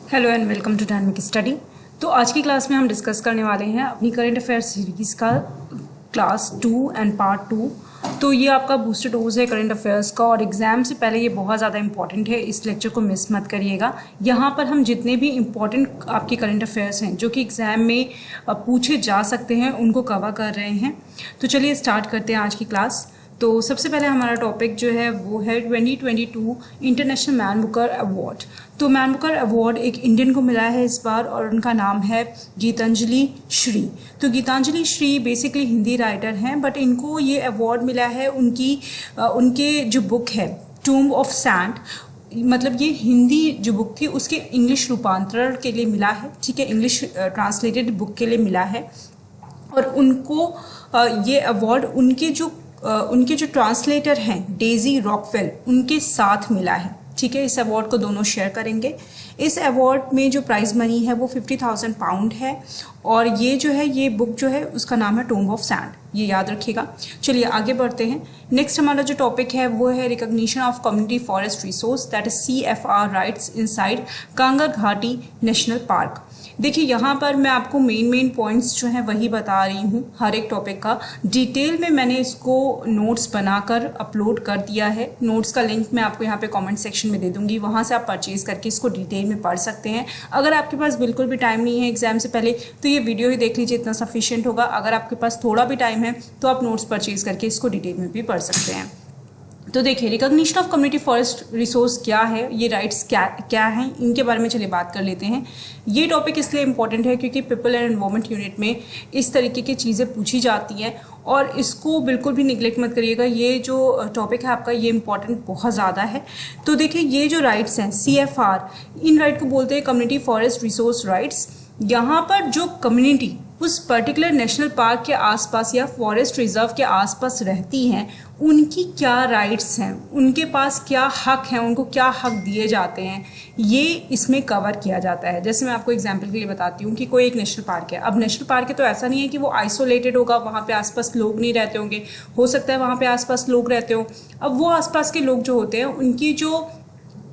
Hello and welcome to dynamic study. तो आज की क्लास में हम डिस्कस करने वाले हैं अपनी करंट अफेयर सीरीज़ का क्लास 2 एंड पार्ट 2। तो ये आपका बूस्टर डोज है करंट अफेयर्स का और एग्जाम से पहले ये बहुत ज़्यादा इंपॉर्टेंट है, इस लेक्चर को मिस मत करिएगा। यहाँ पर हम जितने भी इंपॉर्टेंट आपके करंट अफेयर्स हैं जो कि एग्जाम में पूछे जा सकते हैं उनको कवर कर रहे हैं। तो चलिए स्टार्ट करते हैं आज की क्लास। तो सबसे पहले हमारा टॉपिक जो है वो है 2022 इंटरनेशनल मैन बुकर अवार्ड। तो मैन बुकर अवार्ड एक इंडियन को मिला है इस बार और उनका नाम है गीतांजलि श्री। तो गीतांजलि श्री बेसिकली हिंदी राइटर हैं, बट इनको ये अवार्ड मिला है उनके जो बुक है टूम्ब ऑफ सैंड, मतलब ये हिंदी जो बुक थी उसके इंग्लिश रूपांतरण के लिए मिला है। ठीक है, इंग्लिश ट्रांसलेटेड बुक के लिए मिला है और उनको ये अवार्ड उनके जो ट्रांसलेटर हैं डेजी रॉकवेल उनके साथ मिला है। ठीक है, इस अवार्ड को दोनों शेयर करेंगे। इस अवार्ड में जो प्राइज मनी है वो 50,000 पाउंड है और ये बुक जो है उसका नाम है टूम्ब ऑफ सैंड, ये याद रखिएगा। चलिए आगे बढ़ते हैं। नेक्स्ट हमारा जो टॉपिक है वो है recognition of community forest resource, that is CFR rights inside Kanger Ghati National park. देखिए यहाँ पर मैं आपको मेन पॉइंट्स जो हैं वही बता रही हूँ हर एक टॉपिक का। डिटेल में मैंने इसको नोट्स बनाकर अपलोड कर दिया है। नोट्स का लिंक मैं आपको यहाँ पे कमेंट सेक्शन में दे दूँगी, वहाँ से आप परचेज़ करके इसको डिटेल में पढ़ सकते हैं। अगर आपके पास बिल्कुल भी टाइम नहीं है एग्जाम से पहले तो ये वीडियो ही देख लीजिए, इतना सफिशिएंट होगा। अगर आपके पास थोड़ा भी टाइम है तो आप नोट्स परचेज़ करके इसको डिटेल में भी पढ़ सकते हैं। तो देखिए recognition of community forest resource क्या है, ये राइट्स क्या हैं, इनके बारे में चलिए बात कर लेते हैं। ये टॉपिक इसलिए इम्पॉर्टेंट है क्योंकि पीपल एंड एनवायरनमेंट यूनिट में इस तरीके की चीज़ें पूछी जाती हैं और इसको बिल्कुल भी निगलेक्ट मत करिएगा। ये जो टॉपिक है आपका ये इम्पॉर्टेंट बहुत ज़्यादा है। तो देखिए ये जो राइट्स हैं CFR, इन राइट को बोलते हैं कम्युनिटी फॉरेस्ट रिसोर्स राइट्स। यहाँ पर जो कम्युनिटी उस पर्टिकुलर नेशनल पार्क के आसपास या फॉरेस्ट रिजर्व के आसपास रहती हैं उनकी क्या राइट्स हैं, उनके पास क्या हक हैं, उनको क्या हक दिए जाते हैं, ये इसमें कवर किया जाता है। जैसे मैं आपको एग्जांपल के लिए बताती हूँ कि कोई एक नेशनल पार्क है। अब नेशनल पार्क है तो ऐसा नहीं है कि वो आइसोलेटेड होगा, वहाँ पे आसपास लोग नहीं रहते होंगे, हो सकता है वहाँ पे आसपास लोग रहते हो। अब वो आसपास के लोग जो होते हैं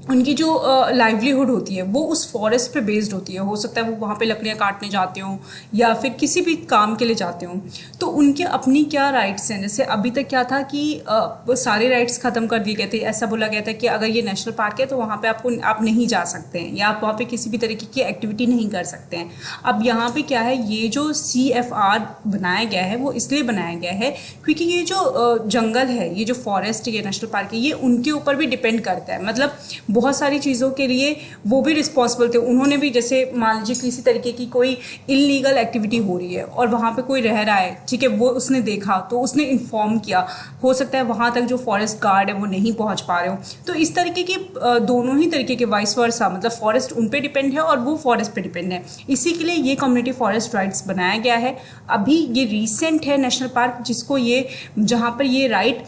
उनकी जो लाइवलीहुड होती है वो उस फॉरेस्ट पे बेस्ड होती है। हो सकता है वो वहाँ पे लकड़ियाँ काटने जाते हों या फिर किसी भी काम के लिए जाते हों, तो उनके अपनी क्या राइट्स हैं। जैसे अभी तक क्या था कि सारे राइट्स ख़त्म कर दिए गए थे। ऐसा बोला गया था कि अगर ये नेशनल पार्क है तो वहाँ पे आप नहीं जा सकते हैं या आप वहाँ पे किसी भी तरीके की एक्टिविटी नहीं कर सकते हैं। अब यहाँ पे क्या है, ये जो CFR बनाया गया है वो इसलिए बनाया गया है क्योंकि ये जो जंगल है, ये जो फॉरेस्ट ये नेशनल पार्क है, ये उनके ऊपर भी डिपेंड करता है। मतलब बहुत सारी चीज़ों के लिए वो भी रिस्पॉन्सिबल थे। उन्होंने भी, जैसे मान लीजिए किसी तरीके की कोई इलीगल एक्टिविटी हो रही है और वहाँ पे कोई रह रहा है, ठीक है, वो उसने देखा तो उसने इन्फॉर्म किया। हो सकता है वहाँ तक जो फॉरेस्ट गार्ड है वो नहीं पहुँच पा रहे हो। तो इस तरीके की दोनों ही तरीके के वाइस वर्सा, मतलब फॉरेस्ट उन पे डिपेंड है और वो फॉरेस्ट पे डिपेंड है। इसी के लिए ये कम्युनिटी फॉरेस्ट राइट्स बनाया गया है। अभी ये रिसेंट है नेशनल पार्क जिसको जहाँ पर ये राइट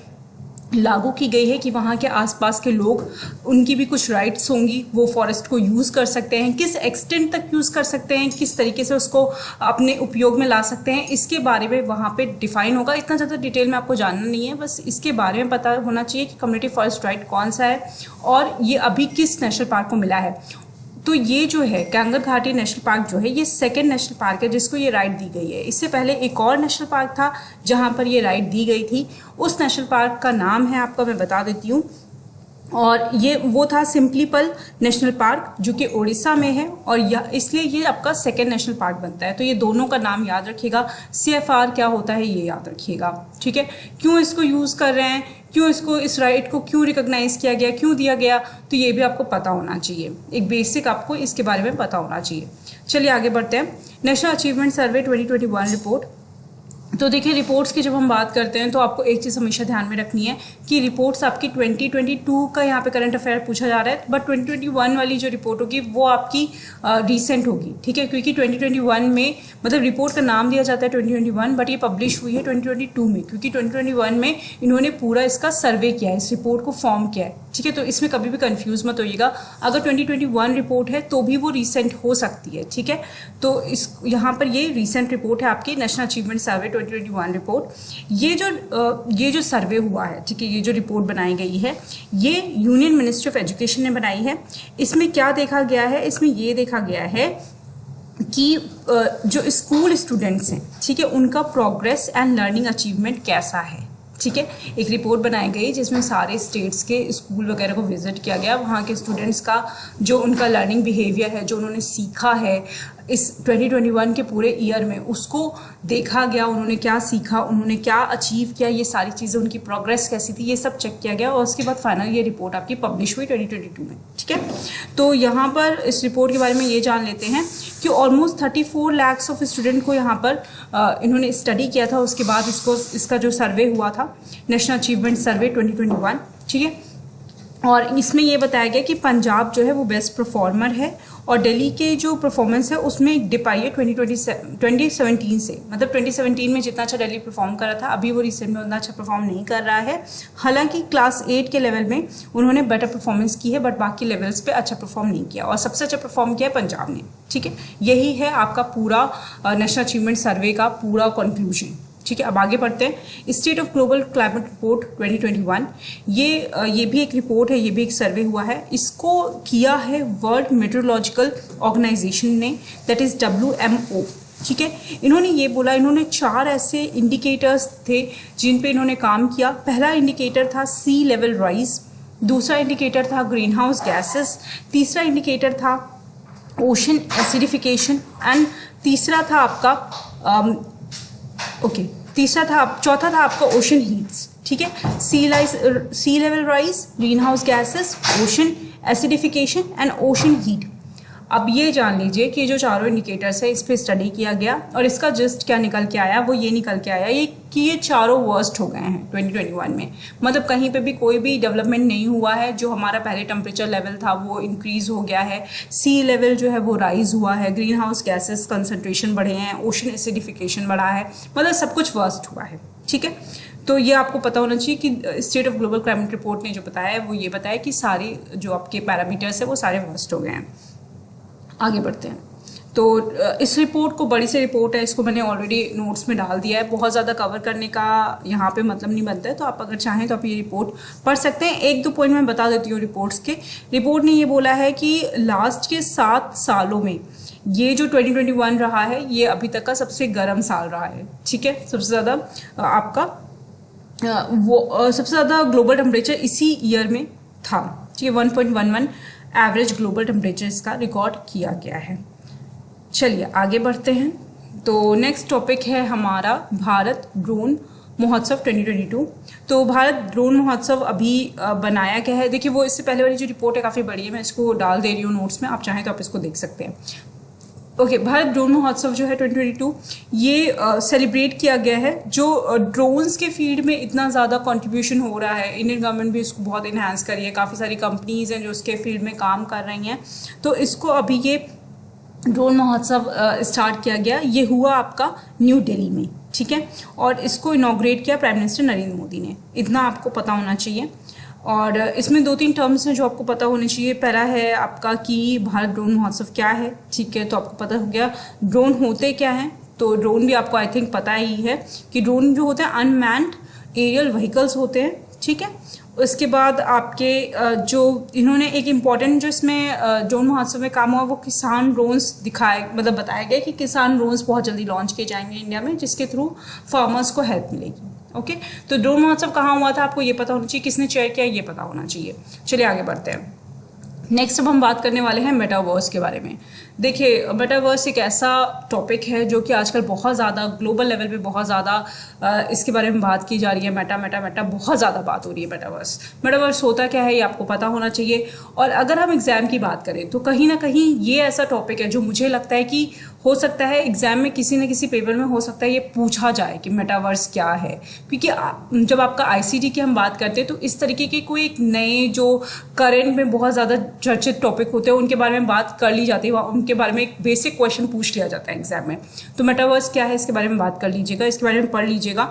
लागू की गई है कि वहाँ के आसपास के लोग, उनकी भी कुछ राइट्स होंगी, वो फॉरेस्ट को यूज़ कर सकते हैं, किस एक्सटेंट तक यूज़ कर सकते हैं, किस तरीके से उसको अपने उपयोग में ला सकते हैं, इसके बारे में वहाँ पे डिफाइन होगा। इतना ज़्यादा डिटेल में आपको जानना नहीं है, बस इसके बारे में पता होना चाहिए कि कम्युनिटी फॉरेस्ट राइट कौन सा है और ये अभी किस नेशनल पार्क को मिला है। तो ये जो है कांगर घाटी नेशनल पार्क जो है ये सेकेंड नेशनल पार्क है जिसको ये राइट दी गई है। इससे पहले एक और नेशनल पार्क था जहाँ पर ये राइट दी गई थी। उस नेशनल पार्क का नाम है आपका, मैं बता देती हूँ, और ये वो था सिम्पलीपल नेशनल पार्क जो कि उड़ीसा में है और इसलिए ये आपका सेकेंड नेशनल पार्क बनता है। तो ये दोनों का नाम याद रखिएगा। CFR क्या होता है ये याद रखिएगा, ठीक है। क्यों इसको यूज़ कर रहे हैं, क्यों इसको, इस राइट को क्यों रिकॉग्नाइज किया गया, क्यों दिया गया, तो ये भी आपको पता होना चाहिए। एक बेसिक आपको इसके बारे में पता होना चाहिए। चलिए आगे बढ़ते हैं। नेशनल अचीवमेंट सर्वे 2021 रिपोर्ट। तो देखिए रिपोर्ट्स की जब हम बात करते हैं तो आपको एक चीज़ हमेशा ध्यान में रखनी है कि रिपोर्ट्स आपकी 2022 का यहाँ पे करंट अफेयर पूछा जा रहा है, बट 2021 वाली जो रिपोर्ट होगी वो आपकी रीसेंट होगी, ठीक है। क्योंकि 2021 में, मतलब रिपोर्ट का नाम दिया जाता है 2021, बट ये पब्लिश हुई है 2022 में, क्योंकि 2021 में इन्होंने पूरा इसका सर्वे किया है, इस रिपोर्ट को फॉर्म किया है, ठीक है। तो इसमें कभी भी कंफ्यूज मत होइएगा। अगर 2021 रिपोर्ट है तो भी वो रीसेंट हो सकती है, ठीक है। तो यहाँ पर ये रीसेंट रिपोर्ट है आपकी नेशनल अचीवमेंट सर्वे 2021 रिपोर्ट। ये जो सर्वे हुआ है, ठीक है, ये जो रिपोर्ट बनाई गई है ये यूनियन मिनिस्ट्री ऑफ एजुकेशन ने बनाई है। इसमें क्या देखा गया है, इसमें ये देखा गया है कि जो स्कूल स्टूडेंट्स हैं, ठीक है, उनका प्रोग्रेस एंड लर्निंग अचीवमेंट कैसा है। ठीक है, एक रिपोर्ट बनाई गई जिसमें सारे स्टेट्स के स्कूल वगैरह को विजिट किया गया, वहाँ के स्टूडेंट्स का जो उनका लर्निंग बिहेवियर है, जो उन्होंने सीखा है इस 2021 के पूरे ईयर में, उसको देखा गया, उन्होंने क्या सीखा, उन्होंने क्या अचीव किया, ये सारी चीज़ें, उनकी प्रोग्रेस कैसी थी, ये सब चेक किया गया और उसके बाद फाइनल ये रिपोर्ट आपकी पब्लिश हुई 2022 में। ठीक है, तो यहाँ पर इस रिपोर्ट के बारे में ये जान लेते हैं कि ऑलमोस्ट 34 लाख ऑफ स्टूडेंट को यहाँ पर इन्होंने स्टडी किया था। उसके बाद इसका जो सर्वे हुआ था, नेशनल अचीवमेंट सर्वे 2021, ठीक है, और इसमें ये बताया गया कि पंजाब जो है वो बेस्ट परफॉर्मर है और दिल्ली के जो परफॉर्मेंस है उसमें एक डिप आई है 2017 से। मतलब 2017 में जितना अच्छा दिल्ली परफॉर्म कर रहा था, अभी वो रिसेंट में उतना अच्छा परफॉर्म नहीं कर रहा है। हालांकि क्लास 8 के लेवल में उन्होंने बेटर परफॉर्मेंस की है, बट बाकी लेवल्स पे अच्छा परफॉर्म नहीं किया और सबसे अच्छा परफॉर्म किया है पंजाब ने। ठीक है, यही है आपका पूरा नेशनल अचीवमेंट सर्वे का पूरा कंक्लूजन। ठीक है, अब आगे बढ़ते हैं। State of global climate report 2021, ये भी एक रिपोर्ट है, ये भी एक सर्वे हुआ है। इसको किया है वर्ल्ड मेट्रोलॉजिकल ऑर्गेनाइजेशन ने, दैट इज WMO। ठीक है, इन्होंने ये बोला, इन्होंने 4 ऐसे इंडिकेटर्स थे जिन पे इन्होंने काम किया। पहला इंडिकेटर था सी लेवल राइज, दूसरा इंडिकेटर था ग्रीन हाउस गैसेस, तीसरा इंडिकेटर था ओशन एसिडिफिकेशन एंड तीसरा था आपका चौथा था आपका ओशन हीट्स। ठीक है, sea level rise, green house gases, ocean acidification and ocean heat. अब ये जान लीजिए कि जो चारों इंडिकेटर्स है इस पर स्टडी किया गया और इसका जस्ट क्या निकल के आया, वो ये निकल के आया कि ये चारों वर्स्ट हो गए हैं 2021 में। मतलब कहीं पे भी कोई भी डेवलपमेंट नहीं हुआ है। जो हमारा पहले टेम्परेचर लेवल था वो इंक्रीज हो गया है, सी लेवल जो है वो राइज हुआ है, ग्रीन हाउस गैसेस कंसनट्रेशन बढ़े हैं, ओशन एसिडिफिकेशन बढ़ा है, मतलब सब कुछ वर्स्ट हुआ है। ठीक है, तो ये आपको पता होना चाहिए कि state of global climate report ने जो बताया है वो ये बताया कि सारी जो आपके पैरामीटर्स है वो सारे वर्स्ट हो गए हैं। आगे बढ़ते हैं। तो इस रिपोर्ट को, बड़ी सी रिपोर्ट है, इसको मैंने ऑलरेडी नोट्स में डाल दिया है। बहुत ज़्यादा कवर करने का यहाँ पे मतलब नहीं बनता है, तो आप अगर चाहें तो आप ये रिपोर्ट पढ़ सकते हैं। 1-2 पॉइंट मैं बता देती हूँ रिपोर्ट्स के। रिपोर्ट ने ये बोला है कि लास्ट के 7 सालों में ये जो 2021 रहा है ये अभी तक का सबसे गर्म साल रहा है। ठीक है, सबसे ज़्यादा आपका सबसे ज़्यादा ग्लोबल टेम्परेचर इसी ईयर में था। ठीक है, 1.11 एवरेज ग्लोबल टेम्परेचर इसका रिकॉर्ड किया गया है। चलिए आगे बढ़ते हैं। तो नेक्स्ट टॉपिक है हमारा भारत ड्रोन महोत्सव 2022। तो भारत ड्रोन महोत्सव अभी बनाया गया है। देखिए, वो इससे पहले वाली जो रिपोर्ट है काफ़ी बड़ी है, मैं इसको डाल दे रही हूँ नोट्स में, आप चाहें तो आप इसको देख सकते हैं। ओके, भारत ड्रोन महोत्सव जो है 2022 ये सेलिब्रेट किया गया है। जो ड्रोन्स के फील्ड में इतना ज़्यादा कंट्रीब्यूशन हो रहा है, इंडियन गवर्नमेंट भी इसको बहुत इन्हांस करी है, काफ़ी सारी कंपनीज़ हैं जो उसके फील्ड में काम कर रही हैं। तो इसको अभी ये ड्रोन महोत्सव स्टार्ट किया गया। ये हुआ आपका न्यू दिल्ली में। ठीक है, और इसको इनॉग्रेट किया प्राइम मिनिस्टर नरेंद्र मोदी ने। इतना आपको पता होना चाहिए। और इसमें 2-3 टर्म्स हैं जो आपको पता होने चाहिए। पहला है आपका कि भारत ड्रोन महोत्सव क्या है। ठीक है, तो आपको पता हो गया ड्रोन होते क्या हैं। तो ड्रोन भी आपको आई थिंक पता ही है कि ड्रोन जो होते हैं अनमैन्ड एरियल व्हीकल्स होते हैं। ठीक है, उसके बाद आपके जो इन्होंने एक इम्पॉर्टेंट जो इसमें ड्रोन महोत्सव में काम हुआ वो किसान ड्रोन्स दिखाए, मतलब बताया गया कि किसान ड्रोन्स बहुत जल्दी लॉन्च किए जाएंगे इंडिया में, जिसके थ्रू फार्मर्स को हेल्प मिलेगी। ओके, तो ड्रोन महोत्सव कहाँ हुआ था आपको ये पता होना चाहिए, किसने चेयर किया ये पता होना चाहिए। चलिए आगे बढ़ते हैं। नेक्स्ट अब हम बात करने वाले हैं मेटावर्स के बारे में। देखिए, मेटावर्स एक ऐसा टॉपिक है जो कि आजकल बहुत ज़्यादा ग्लोबल लेवल पे बहुत ज़्यादा इसके बारे में बात की जा रही है। मेटा बहुत ज़्यादा बात हो रही है। मेटावर्स होता क्या है ये आपको पता होना चाहिए। और अगर हम एग्ज़ाम की बात करें तो कहीं ना कहीं ये ऐसा टॉपिक है जो मुझे लगता है कि हो सकता है एग्जाम में किसी न किसी पेपर में हो सकता है ये पूछा जाए कि मेटावर्स क्या है। क्योंकि जब आपका ICT की हम बात करते हैं तो इस तरीके के कोई एक नए जो करंट में बहुत ज़्यादा चर्चित टॉपिक होते हैं उनके बारे में बात कर ली जाती है, उनके बारे में एक बेसिक क्वेश्चन पूछ लिया जाता है एग्जाम में। तो मेटावर्स क्या है इसके बारे में बात कर लीजिएगा, इसके बारे में पढ़ लीजिएगा।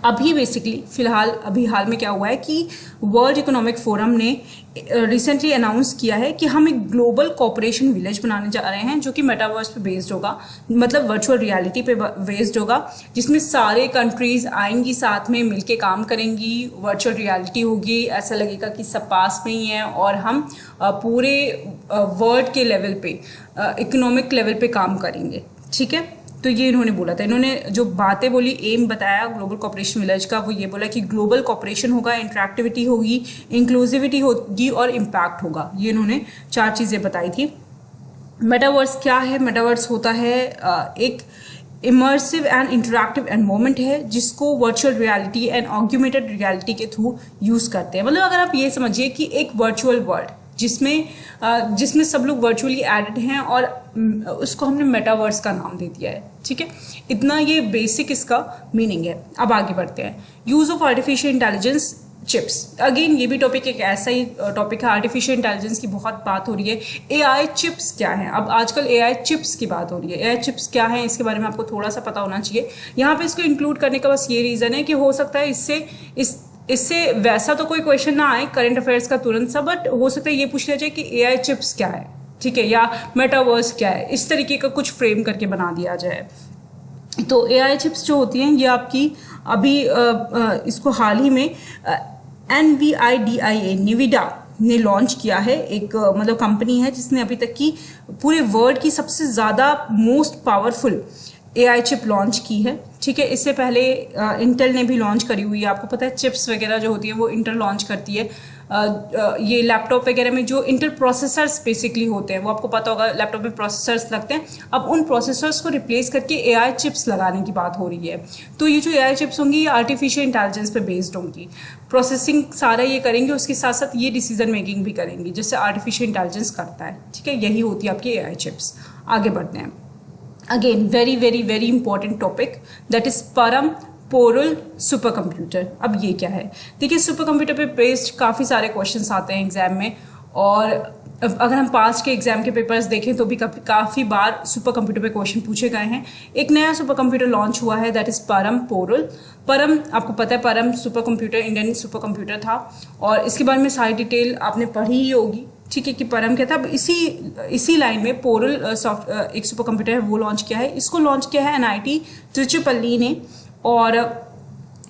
अभी बेसिकली फिलहाल अभी हाल में क्या हुआ है कि वर्ल्ड इकोनॉमिक फोरम ने रिसेंटली अनाउंस किया है कि हम एक ग्लोबल कॉपरेशन विलेज बनाने जा रहे हैं जो कि मेटावर्स पे बेस्ड होगा, मतलब वर्चुअल रियलिटी पे बेस्ड होगा, जिसमें सारे कंट्रीज आएंगी, साथ में मिलके काम करेंगी, वर्चुअल रियलिटी होगी, ऐसा लगेगा कि सब पास में ही है और हम पूरे वर्ल्ड के लेवल पे इकोनॉमिक लेवल पे काम करेंगे। ठीक है, तो ये इन्होंने बोला था। इन्होंने जो बातें बोली, एम बताया ग्लोबल कॉपरेशन विलेज का, वो ये बोला कि ग्लोबल कॉपरेशन होगा, इंटरेक्टिविटी होगी, इंक्लूसिविटी होगी और इम्पैक्ट होगा। ये इन्होंने 4 चीज़ें बताई थी। मेटावर्स क्या है? मेटावर्स होता है एक इमर्सिव एंड इंटरैक्टिव एनवायरनमेंट है जिसको virtual reality and augmented reality के थ्रू यूज़ करते हैं। मतलब अगर आप ये समझिए कि एक वर्चुअल वर्ल्ड जिसमें सब लोग वर्चुअली एडेड हैं और उसको हमने मेटावर्स का नाम दे दिया है। ठीक है, इतना ये बेसिक इसका मीनिंग है। अब आगे बढ़ते हैं। Use of artificial intelligence chips. Again ये भी टॉपिक एक ऐसा ही टॉपिक है, आर्टिफिशियल इंटेलिजेंस की बहुत बात हो रही है। एआई चिप्स क्या है? अब आजकल एआई चिप्स की बात हो रही है। एआई चिप्स क्या है, इसके बारे में आपको थोड़ा सा पता होना चाहिए। यहाँ पे इसको इंक्लूड करने का बस ये रीज़न है कि हो सकता है इससे वैसा तो कोई क्वेश्चन ना आए करंट अफेयर्स का तुरंत सा, बट हो सकता है ये पूछ लिया जाए कि एआई चिप्स क्या है, ठीक है, या मेटावर्स क्या है, इस तरीके का कुछ फ्रेम करके बना दिया जाए। तो एआई चिप्स जो होती हैं ये आपकी अभी इसको हाल ही में NVIDIA ने लॉन्च किया है। एक मतलब कंपनी है जिसने अभी तक की पूरे वर्ल्ड की सबसे ज़्यादा most powerful AI chip launch की है। ठीक है, इससे पहले इंटेल ने भी लॉन्च करी हुई है। आपको पता है चिप्स वगैरह जो होती है वो इंटेल लॉन्च करती है। ये लैपटॉप वगैरह में जो इंटेल प्रोसेसर्स बेसिकली होते हैं, वो आपको पता होगा, लैपटॉप में प्रोसेसर्स लगते हैं। अब उन प्रोसेसर्स को रिप्लेस करके एआई चिप्स लगाने की बात हो रही है। तो ये जो एआई चिप्स होंगी ये आर्टिफिशियल इंटेलिजेंस पे बेस्ड होंगी। प्रोसेसिंग सारा ये करेंगे, उसके साथ साथ ये डिसीजन मेकिंग भी करेंगी जैसे आर्टिफिशियल इंटेलिजेंस करता है। ठीक है, यही होती है आपकी एआई चिप्स। आगे बढ़ते हैं। Again very very very important topic, that is परम पोरल सुपर कंप्यूटर। अब ये क्या है? देखिए, सुपर कंप्यूटर पे बेस्ड काफ़ी सारे क्वेश्चंस आते हैं एग्जाम में, और अगर हम पास्ट के एग्जाम के पेपर्स देखें तो भी काफ़ी बार सुपर कंप्यूटर पे क्वेश्चन पूछे गए हैं। एक नया सुपर कंप्यूटर लॉन्च हुआ है, दैट इज़ परम पोरल। परम आपको पता है, परम super computer Indian super computer था और इसके बारे में सारी डिटेल आपने पढ़ी ही होगी। ठीक है, कि परम क्या था। अब इसी लाइन में पोरल एक सुपर कंप्यूटर है वो लॉन्च किया है। इसको लॉन्च किया है NIT त्रिचुपल्ली ने, और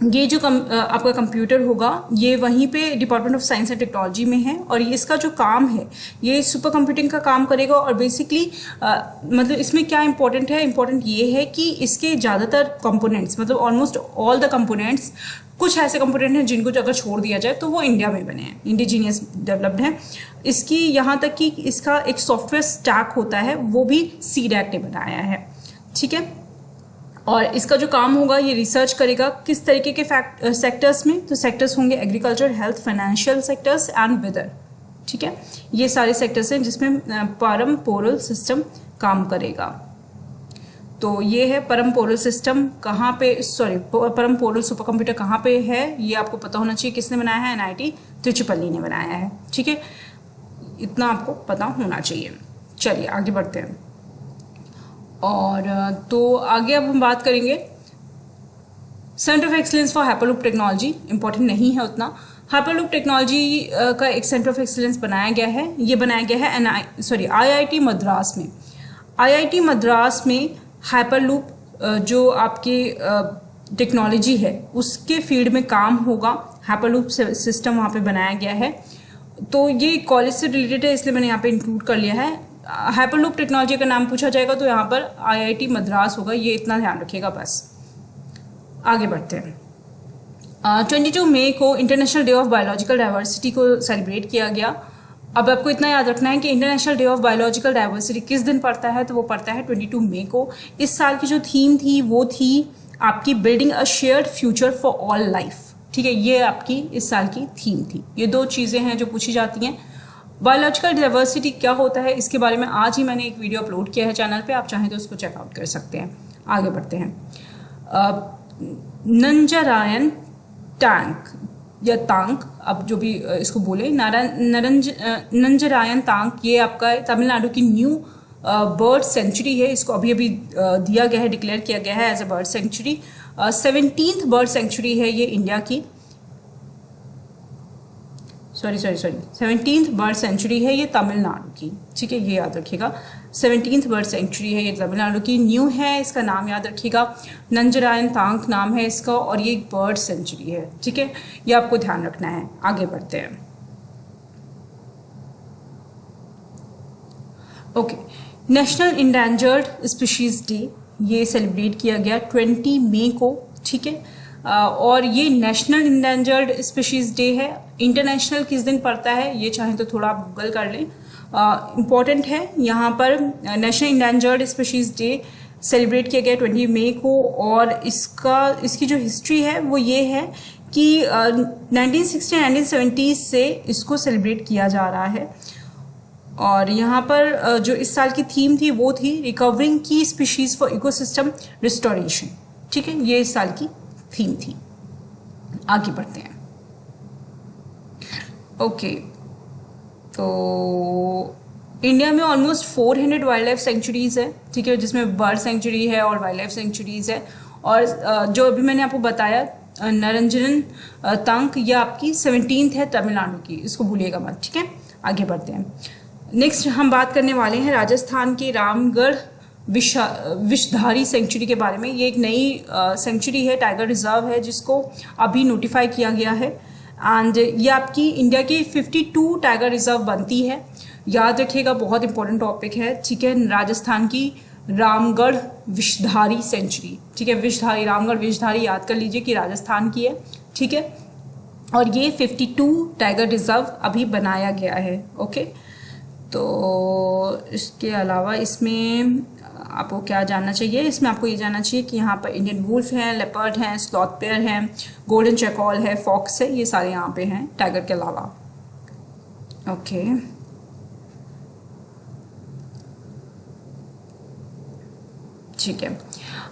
ये जो आपका कंप्यूटर होगा ये वहीं पे department of science and technology में है, और ये इसका जो काम है ये सुपर कंप्यूटिंग का काम करेगा। और बेसिकली मतलब इसमें क्या इंपॉर्टेंट है, इंपॉर्टेंट ये है कि इसके ज़्यादातर कंपोनेंट्स, मतलब ऑलमोस्ट ऑल द कंपोनेंट्स, कुछ ऐसे कंपोनेंट हैं जिनको अगर छोड़ दिया जाए तो वो इंडिया में बने हैं, इंडिजीनियस डेवलप्ड हैं। इसकी यहाँ तक कि इसका एक सॉफ्टवेयर स्टैक होता है वो भी CDAC ने बनाया है। ठीक है, और इसका जो काम होगा ये रिसर्च करेगा किस तरीके के सेक्टर्स में। तो सेक्टर्स होंगे agriculture, health, financial sectors and weather. ठीक है, ये सारे सेक्टर्स हैं जिसमें परम पोरल सिस्टम काम करेगा। तो ये है परम पोरल सिस्टम कहाँ पे, सॉरी परम पोरल सुपर कंप्यूटर कहाँ पे है ये आपको पता होना चाहिए। किसने बनाया है? NIT त्रिचुपल्ली ने बनाया है। ठीक है, इतना आपको पता होना चाहिए। चलिए आगे बढ़ते हैं। और तो आगे अब हम बात करेंगे centre of excellence for hyperloop technology. Important नहीं है उतना। हाइपरलूप टेक्नोलॉजी का एक सेंटर ऑफ एक्सीलेंस बनाया गया है। ये बनाया गया है IIT मद्रास में। IIT मद्रास में हाइपरलूप जो आपके टेक्नोलॉजी है उसके फील्ड में काम होगा। हाइपरलूप सिस्टम वहाँ पे बनाया गया है। तो ये कॉलेज से रिलेटेड है इसलिए मैंने यहाँ पे इंक्लूड कर लिया है। हाइपरलूप टेक्नोलॉजी का नाम पूछा जाएगा तो यहाँ पर IIT मद्रास होगा, ये इतना ध्यान रखिएगा बस। आगे बढ़ते हैं। 22 मई को international day of biological diversity को सेलिब्रेट किया गया। अब आपको इतना याद रखना है कि international day of biological diversity किस दिन पड़ता है, तो वो पड़ता है 22 मई को। इस साल की जो थीम थी वो थी आपकी building a shared future for all life. ठीक है, ये आपकी इस साल की थीम थी। ये 2 चीज़ें हैं जो पूछी जाती हैं। बायोलॉजिकल डाइवर्सिटी क्या होता है इसके बारे में आज ही मैंने एक वीडियो अपलोड किया है चैनल पे, आप चाहें तो उसको चेकआउट कर सकते हैं। आगे बढ़ते हैं। नंजरायन टैंक या तांक, अब जो भी इसको बोले, नंजरायन तांक, ये आपका तमिलनाडु की न्यू बर्ड सेंचुरी है। इसको अभी अभी दिया गया है, डिक्लेयर किया गया है as a bird sanctuary. 17th bird sanctuary है ये इंडिया की, सॉरी 17th बर्ड सेंचुरी है ये तमिलनाडु की, ठीक है, ये याद रखिएगा। 17th बर्ड सेंचुरी है ये तमिलनाडु की, न्यू है, इसका नाम याद रखिएगा, नंजरायन तांग नाम है इसका, और ये एक बर्ड सेंचुरी है, ठीक है, ये आपको ध्यान रखना है। आगे बढ़ते हैं। Okay, national endangered species day ये सेलिब्रेट किया गया 20 मई को, ठीक है, और ये नेशनल इंडेंजर्ड स्पीशीज डे है। इंटरनेशनल किस दिन पड़ता है ये चाहे तो थोड़ा आप गूगल कर लें, इम्पॉर्टेंट है। यहाँ पर national endangered species day celebrate किया गया 20 मई को, और इसकी जो हिस्ट्री है वो ये है कि 1960-1970 से इसको सेलिब्रेट किया जा रहा है। और यहाँ पर जो इस साल की थीम थी वो थी रिकवरिंग की स्पीशीज फॉर इकोसिस्टम रिस्टोरेशन, ठीक है, ये इस साल की थीम थी। आगे बढ़ते हैं। ओके, तो इंडिया में ऑलमोस्ट 400 वाइल्ड लाइफ सेंचुरीज है, ठीक है, जिसमें बर्ड सेंचुरी है और वाइल्ड लाइफ सेंचुरीज है। और जो अभी मैंने आपको बताया नरंजन तंक, ये आपकी 17th है तमिलनाडु की, इसको भूलिएगा मत, ठीक है। आगे बढ़ते हैं। नेक्स्ट हम बात करने वाले हैं राजस्थान के रामगढ़ विषधारी सेंचुरी के बारे में। ये एक नई सेंचुरी है, टाइगर रिजर्व है, जिसको अभी नोटिफाई किया गया है। एंड ये आपकी इंडिया की 52 टाइगर रिजर्व बनती है। याद रखिएगा, बहुत इंपॉर्टेंट टॉपिक है, ठीक है। राजस्थान की रामगढ़ विषधारी सेंचुरी, ठीक है, विषधारी, रामगढ़ विषधारी याद कर लीजिए कि राजस्थान की है, ठीक है। और ये 52 टाइगर रिजर्व अभी बनाया गया है, ओके। तो इसके अलावा इसमें आपको क्या जानना चाहिए, इसमें आपको ये जानना चाहिए कि यहाँ पर इंडियन वुल्फ हैं, लेपर्ड हैं, स्लॉथ बेयर हैं, गोल्डन चैकॉल है, फॉक्स है, ये सारे यहाँ पे हैं टाइगर के अलावा, ओके। ठीक है,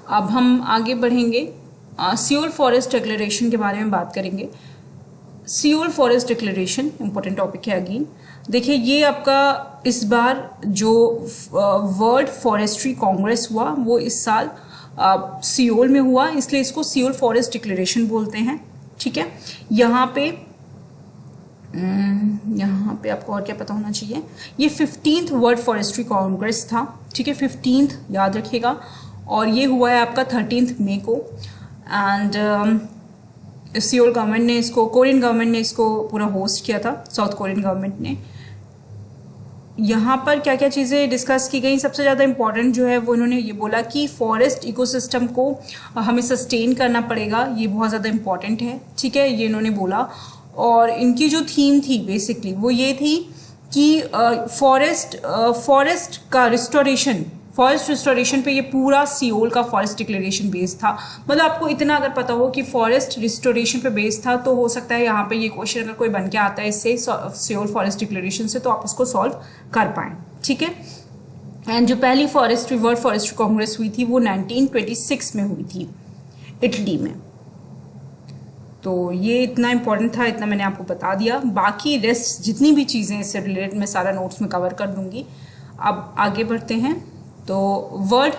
अब हम आगे बढ़ेंगे। सियोल फॉरेस्ट डिक्लेरेशन के बारे में बात करेंगे। Seoul forest declaration important topic है अगेन। देखिए, ये आपका इस बार जो वर्ल्ड फॉरेस्ट्री कांग्रेस हुआ वो इस साल सियोल में हुआ, इसलिए इसको सियोल फॉरेस्ट डिक्लेरेशन बोलते हैं, ठीक है। यहाँ पे आपको और क्या पता होना चाहिए, ये 15th वर्ल्ड फॉरेस्ट्री कांग्रेस था, ठीक है, 15th याद रखिएगा। और ये हुआ है आपका 13th मई को। एंड सियोल गवर्नमेंट ने इसको, कोरियन गवर्नमेंट ने इसको पूरा होस्ट किया था, साउथ कोरियन गवर्नमेंट ने। यहाँ पर क्या क्या चीज़ें डिस्कस की गई, सबसे ज़्यादा इम्पॉर्टेंट जो है वो इन्होंने ये बोला कि फॉरेस्ट इकोसिस्टम को हमें सस्टेन करना पड़ेगा, ये बहुत ज़्यादा इम्पॉर्टेंट है, ठीक है, ये इन्होंने बोला। और इनकी जो थीम थी बेसिकली वो ये थी कि फॉरेस्ट का रिस्टोरेशन, फॉरेस्ट रिस्टोरेशन पे ये पूरा सियोल का फॉरेस्ट डिक्लेरेशन बेस्ड था। मतलब आपको इतना अगर पता हो कि फॉरेस्ट रिस्टोरेशन पे बेस्ड था, तो हो सकता है यहाँ पे ये क्वेश्चन अगर कोई बन के आता है इससे सियोल फॉरेस्ट डिक्लेरेशन से, तो आप उसको सॉल्व कर पाएँ, ठीक है। एंड जो पहली वर्ल्ड फॉरेस्ट्री कांग्रेस हुई थी वो 1926 में हुई थी इटली में। तो ये इतना इंपॉर्टेंट था, इतना मैंने आपको बता दिया। बाकी रेस्ट जितनी भी चीज़ें इससे रिलेटेड मैं सारा नोट्स में कवर कर दूंगी। अब आगे बढ़ते हैं। तो वर्ल्ड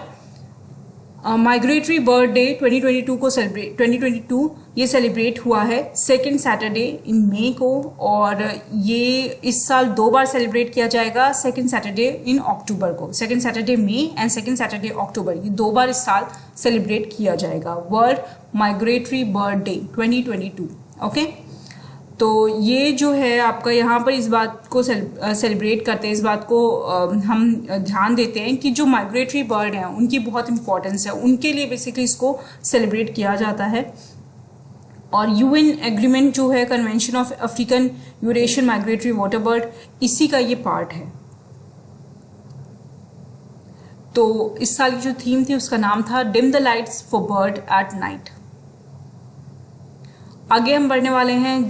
माइग्रेटरी बर्ड डे 2022 ये सेलिब्रेट हुआ है 2nd सैटरडे इन मई को, और ये इस साल 2 बार सेलिब्रेट किया जाएगा, 2nd सैटरडे इन अक्टूबर को, 2nd Saturday May and 2nd Saturday October, ये 2 बार इस साल सेलिब्रेट किया जाएगा world migratory bird day 2022, okay. तो ये जो है आपका यहाँ पर इस बात को सेलिब्रेट करते हैं, इस बात को हम ध्यान देते हैं कि जो माइग्रेटरी बर्ड हैं उनकी बहुत इंपॉर्टेंस है, उनके लिए बेसिकली इसको सेलिब्रेट किया जाता है। और यूएन एग्रीमेंट जो है, convention of African Eurasian migratory water bird, इसी का ये पार्ट है। तो इस साल की जो थीम थी उसका नाम था dim the lights for bird at night. आगे हम बढ़ने वाले हैं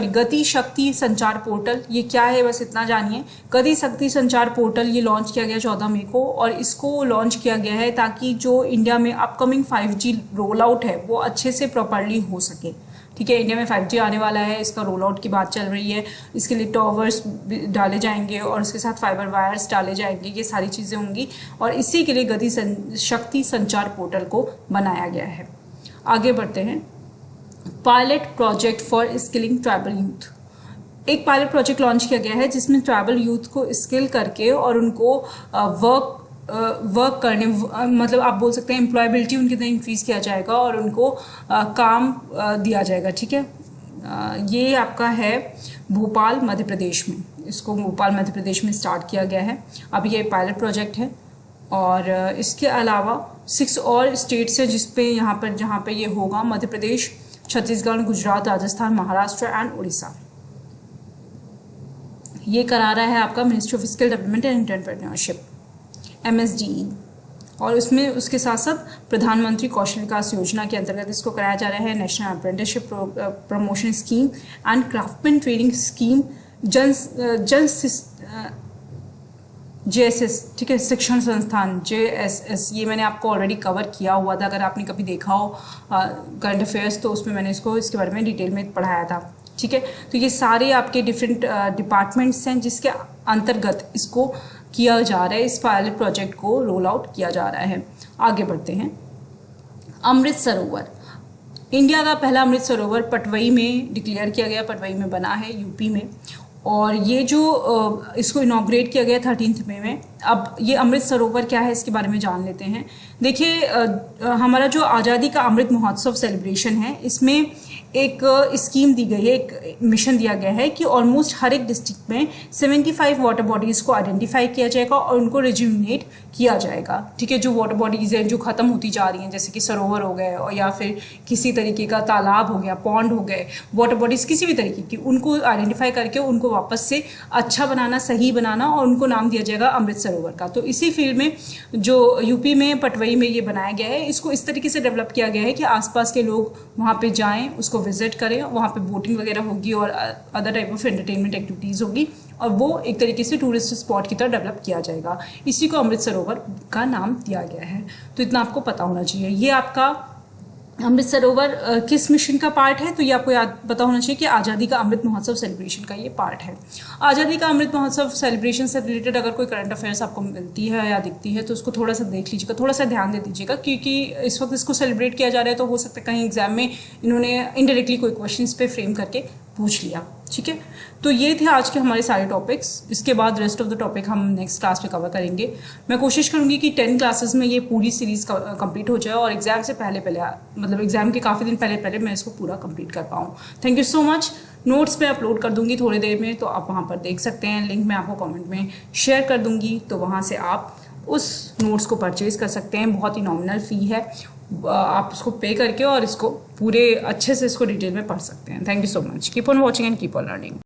गति शक्ति संचार पोर्टल। ये क्या है बस इतना जानिए। गति शक्ति संचार पोर्टल ये लॉन्च किया गया 14 मई को, और इसको लॉन्च किया गया है ताकि जो इंडिया में अपकमिंग 5G रोल आउट है वो अच्छे से प्रॉपरली हो सके, ठीक है। इंडिया में 5G आने वाला है, इसका रोल आउट की बात चल रही है, इसके लिए टॉवर्स डाले जाएंगे और उसके साथ फाइबर वायर्स डाले जाएंगे, ये सारी चीज़ें होंगी, और इसी के लिए गति शक्ति संचार पोर्टल को बनाया गया है। आगे बढ़ते हैं। Pilot project for skilling tribal youth. एक पायलट प्रोजेक्ट लॉन्च किया गया है जिसमें ट्राइबल यूथ को स्किल करके और उनको वर्क करने, मतलब आप बोल सकते हैं एम्प्लॉयबिलिटी उनके अंदर इंक्रीज़ किया जाएगा और उनको काम दिया जाएगा। ठीक है, ये आपका है भोपाल मध्य प्रदेश में। इसको भोपाल मध्य प्रदेश में स्टार्ट किया गया है। अब ये पायलट प्रोजेक्ट है और इसके अलावा 6 और स्टेट्स हैं जिस पे जहाँ पे ये होगा, मध्य प्रदेश, छत्तीसगढ़, गुजरात, राजस्थान, महाराष्ट्र एंड उड़ीसा। ये करा रहा है आपका ministry of skill development and entrepreneurship, MSDE, और उसमें उसके साथ साथ प्रधानमंत्री कौशल विकास योजना के अंतर्गत इसको कराया जा रहा है। National apprenticeship promotion scheme and craftsman training scheme, JSS, ठीक है, शिक्षण संस्थान JSS, ये मैंने आपको ऑलरेडी कवर किया हुआ था। अगर आपने कभी देखा हो करंट अफेयर्स तो उसमें मैंने इसके बारे में डिटेल में पढ़ाया था। ठीक है, तो ये सारे आपके डिफरेंट डिपार्टमेंट्स हैं जिसके अंतर्गत इसको किया जा रहा है, इस पायलट प्रोजेक्ट को रोल आउट किया जा रहा है। आगे बढ़ते हैं। अमृत सरोवर, इंडिया का पहला अमृत सरोवर पटवई में डिक्लेयर किया गया, पटवई में बना है यूपी में, और ये जो इसको इनॉग्रेट किया गया 13 मई में। अब ये अमृत सरोवर क्या है इसके बारे में जान लेते हैं। देखिए, हमारा जो आज़ादी का अमृत महोत्सव सेलिब्रेशन है, इसमें एक स्कीम दी गई है, एक मिशन दिया गया है कि ऑलमोस्ट हर एक डिस्ट्रिक्ट में 75 वाटर बॉडीज़ को आइडेंटिफाई किया जाएगा और उनको रिज्यूमिनेट किया जाएगा। ठीक है, जो वाटर बॉडीज़ हैं जो ख़त्म होती जा रही हैं, जैसे कि सरोवर हो गए और या फिर किसी तरीके का तालाब हो गया, पॉन्ड हो गए, वाटर बॉडीज़ किसी भी तरीके की, उनको आइडेंटिफाई करके उनको वापस से अच्छा बनाना, सही बनाना, और उनको नाम दिया जाएगा अमृत सरोवर का। तो इसी फील्ड में जो यूपी में पटवई में ये बनाया गया है, इसको इस तरीके से डेवलप किया गया है कि आसपास के लोग वहाँ पे जाएं, उसको विजिट करें, वहाँ पे बोटिंग वगैरह होगी और other type of entertainment activities होगी, और वो एक तरीके से टूरिस्ट स्पॉट की तरह डेवलप किया जाएगा। इसी को अमृत सरोवर का नाम दिया गया है। तो इतना आपको पता होना चाहिए। ये आपका अमृत सरोवर किस मिशन का पार्ट है, तो ये आपको याद पता होना चाहिए कि आज़ादी का अमृत महोत्सव सेलिब्रेशन का ये पार्ट है। आज़ादी का अमृत महोत्सव सेलिब्रेशन से रिलेटेड अगर कोई करंट अफेयर्स आपको मिलती है या दिखती है तो उसको थोड़ा सा देख लीजिएगा, थोड़ा सा ध्यान दे दीजिएगा, क्योंकि इस वक्त इसको सेलिब्रेट किया जा रहा है तो हो सकता है कहीं एग्जाम में इन्होंने इनडायरेक्टली कोई क्वेश्चन इस पर फ्रेम करके पूछ लिया। ठीक है, तो ये थे आज के हमारे सारे टॉपिक्स। इसके बाद रेस्ट ऑफ द टॉपिक हम नेक्स्ट क्लास में कवर करेंगे। मैं कोशिश करूंगी कि 10 क्लासेस में ये पूरी सीरीज़ कंप्लीट हो जाए और एग्जाम से पहले मतलब एग्जाम के काफ़ी दिन पहले मैं इसको पूरा कंप्लीट कर पाऊँ। Thank you so much. Notes मैं अपलोड कर दूंगी थोड़ी देर में, तो आप वहाँ पर देख सकते हैं। लिंक मैं आपको कमेंट में शेयर कर दूंगी, तो वहाँ से आप उस नोट्स को परचेज़ कर सकते हैं। बहुत ही नॉमिनल फ़ी है, आप उसको पे करके और इसको पूरे अच्छे से इसको डिटेल में पढ़ सकते हैं। Thank you so much. Keep on watching and keep on learning.